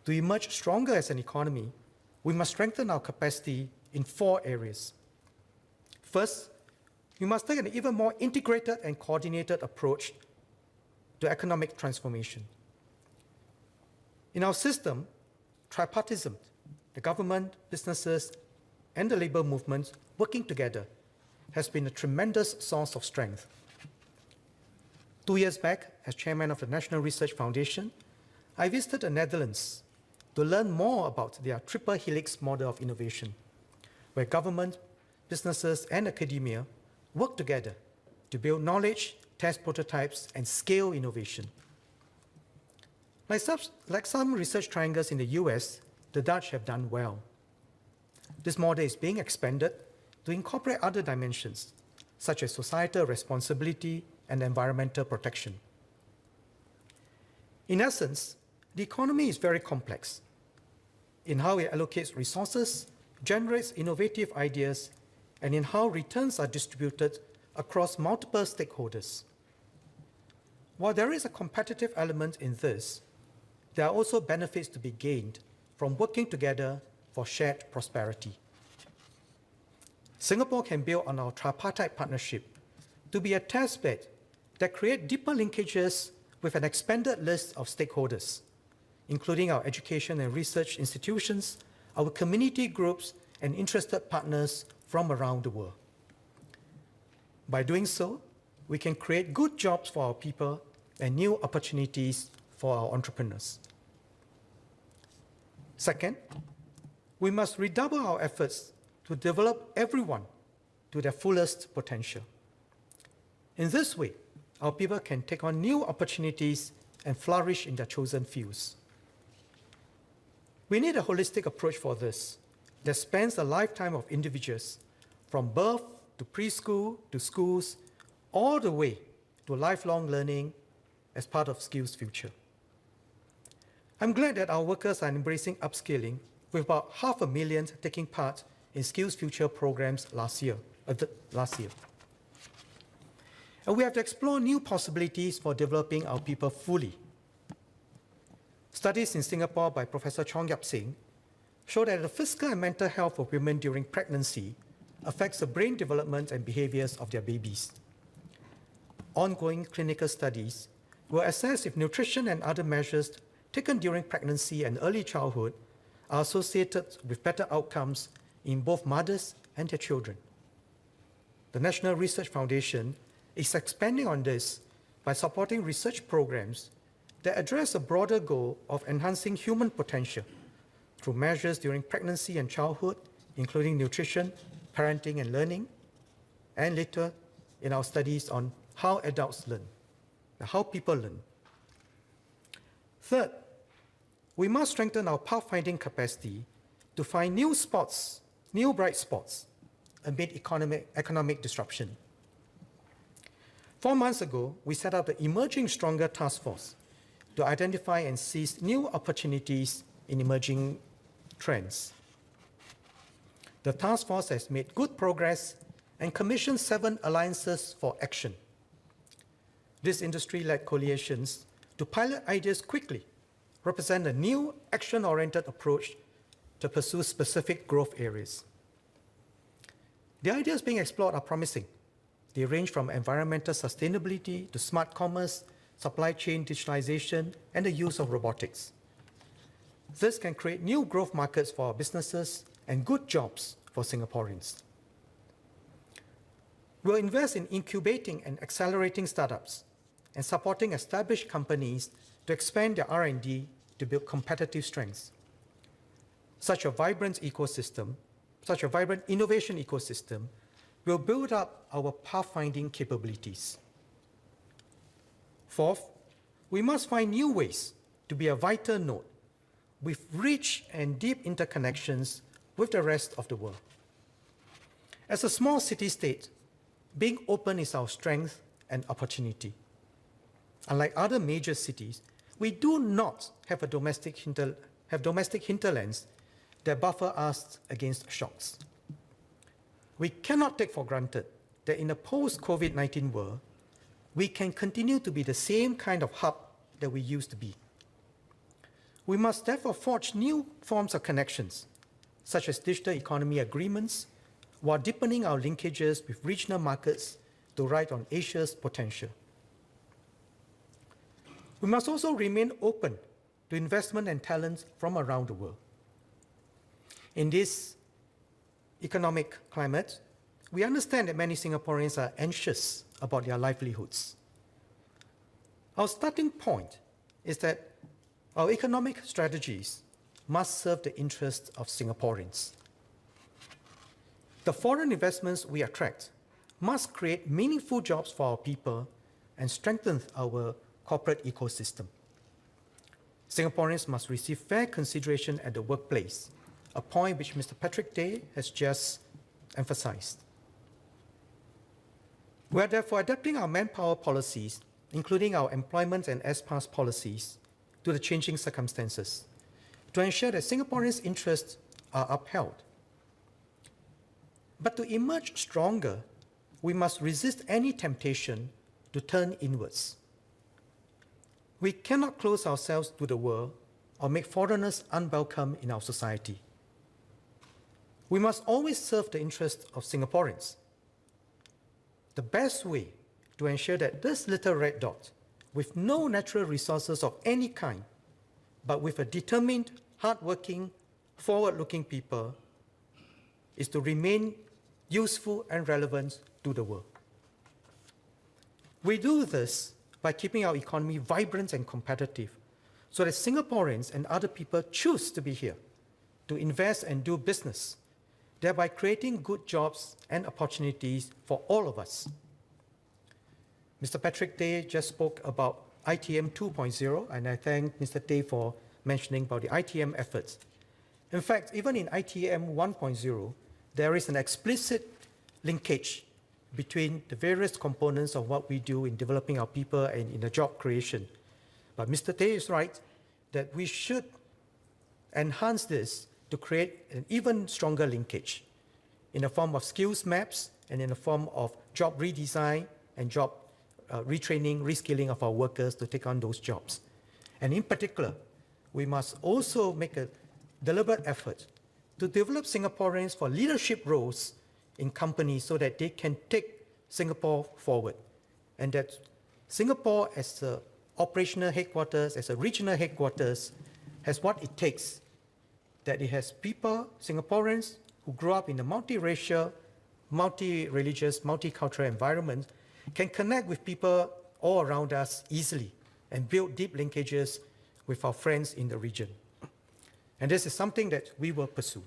To emerge stronger as an economy, we must strengthen our capacity in 4 areas. First, we must take an even more integrated and coordinated approach to economic transformation. In our system, tripartism, the government, businesses, and the labor movement working together has been a tremendous source of strength. 2 years back, as chairman of the National Research Foundation, I visited the Netherlands to learn more about their triple helix model of innovation, where government, businesses, and academia work together to build knowledge, test prototypes, and scale innovation. Like some research triangles in the US, the Dutch have done well. This model is being expanded to incorporate other dimensions, such as societal responsibility and environmental protection. In essence, the economy is very complex in how it allocates resources, generates innovative ideas, and in how returns are distributed across multiple stakeholders. While there is a competitive element in this, there are also benefits to be gained from working together for shared prosperity. Singapore can build on our tripartite partnership to be a test bed that creates deeper linkages with an expanded list of stakeholders, including our education and research institutions, our community groups, and interested partners from around the world. By doing so, we can create good jobs for our people and new opportunities for our entrepreneurs. Second, we must redouble our efforts to develop everyone to their fullest potential. In this way, our people can take on new opportunities and flourish in their chosen fields. We need a holistic approach for this that spans the lifetime of individuals, from birth to preschool to schools, all the way to lifelong learning as part of Skills Future. I'm glad that our workers are embracing upskilling, with about 500,000 taking part in Skills Future programs last year. And we have to explore new possibilities for developing our people fully. Studies in Singapore by Professor Chong Yap Sing show that the physical and mental health of women during pregnancy affects the brain development and behaviors of their babies. Ongoing clinical studies will assess if nutrition and other measures taken during pregnancy and early childhood are associated with better outcomes in both mothers and their children. The National Research Foundation is expanding on this by supporting research programs that address a broader goal of enhancing human potential through measures during pregnancy and childhood, including nutrition, parenting and learning, and later in our studies on how adults learn, how people learn. Third, we must strengthen our pathfinding capacity to find new spots, new bright spots, amid economic disruption. 4 months ago, we set up the Emerging Stronger Task Force to identify and seize new opportunities in emerging trends. The task force has made good progress and commissioned 7 alliances for action. These industry-led coalitions to pilot ideas quickly represent a new action-oriented approach to pursue specific growth areas. The ideas being explored are promising. They range from environmental sustainability to smart commerce, supply chain digitalization, and the use of robotics. This can create new growth markets for our businesses and good jobs for Singaporeans. We'll invest in incubating and accelerating startups and supporting established companies to expand their R&D to build competitive strengths. Such a vibrant innovation ecosystem will build up our pathfinding capabilities. Fourth, we must find new ways to be a vital node with rich and deep interconnections with the rest of the world. As a small city-state, being open is our strength and opportunity. Unlike other major cities, we do not have domestic hinterlands that buffer us against shocks. We cannot take for granted that in a post-COVID-19 world, we can continue to be the same kind of hub that we used to be. We must therefore forge new forms of connections, such as digital economy agreements, while deepening our linkages with regional markets to ride on Asia's potential. We must also remain open to investment and talents from around the world. In this economic climate, we understand that many Singaporeans are anxious about their livelihoods. Our starting point is that our economic strategies must serve the interests of Singaporeans. The foreign investments we attract must create meaningful jobs for our people and strengthen our corporate ecosystem. Singaporeans must receive fair consideration at the workplace, a point which Mr. Patrick Tay has just emphasized. We are therefore adapting our manpower policies, including our employment and S-Pass policies, to the changing circumstances, to ensure that Singaporeans' interests are upheld. But to emerge stronger, we must resist any temptation to turn inwards. We cannot close ourselves to the world or make foreigners unwelcome in our society. We must always serve the interests of Singaporeans. The best way to ensure that this little red dot, with no natural resources of any kind, but with a determined, hardworking, forward-looking people, is to remain useful and relevant to the world. We do this by keeping our economy vibrant and competitive, so that Singaporeans and other people choose to be here, to invest and do business, thereby creating good jobs and opportunities for all of us. Mr. Patrick Tay just spoke about ITM 2.0, and I thank Mr. Tay for mentioning about the ITM efforts. In fact, even in ITM 1.0, there is an explicit linkage between the various components of what we do in developing our people and in the job creation. But Mr. Tay is right that we should enhance this to create an even stronger linkage in the form of skills maps and in the form of job redesign and job retraining, reskilling of our workers to take on those jobs. And in particular, we must also make a deliberate effort to develop Singaporeans for leadership roles in companies so that they can take Singapore forward, and that Singapore as an operational headquarters, as a regional headquarters, has what it takes, that it has people, Singaporeans, who grow up in a multiracial, multi-religious, multicultural environment, can connect with people all around us easily and build deep linkages with our friends in the region. And this is something that we will pursue.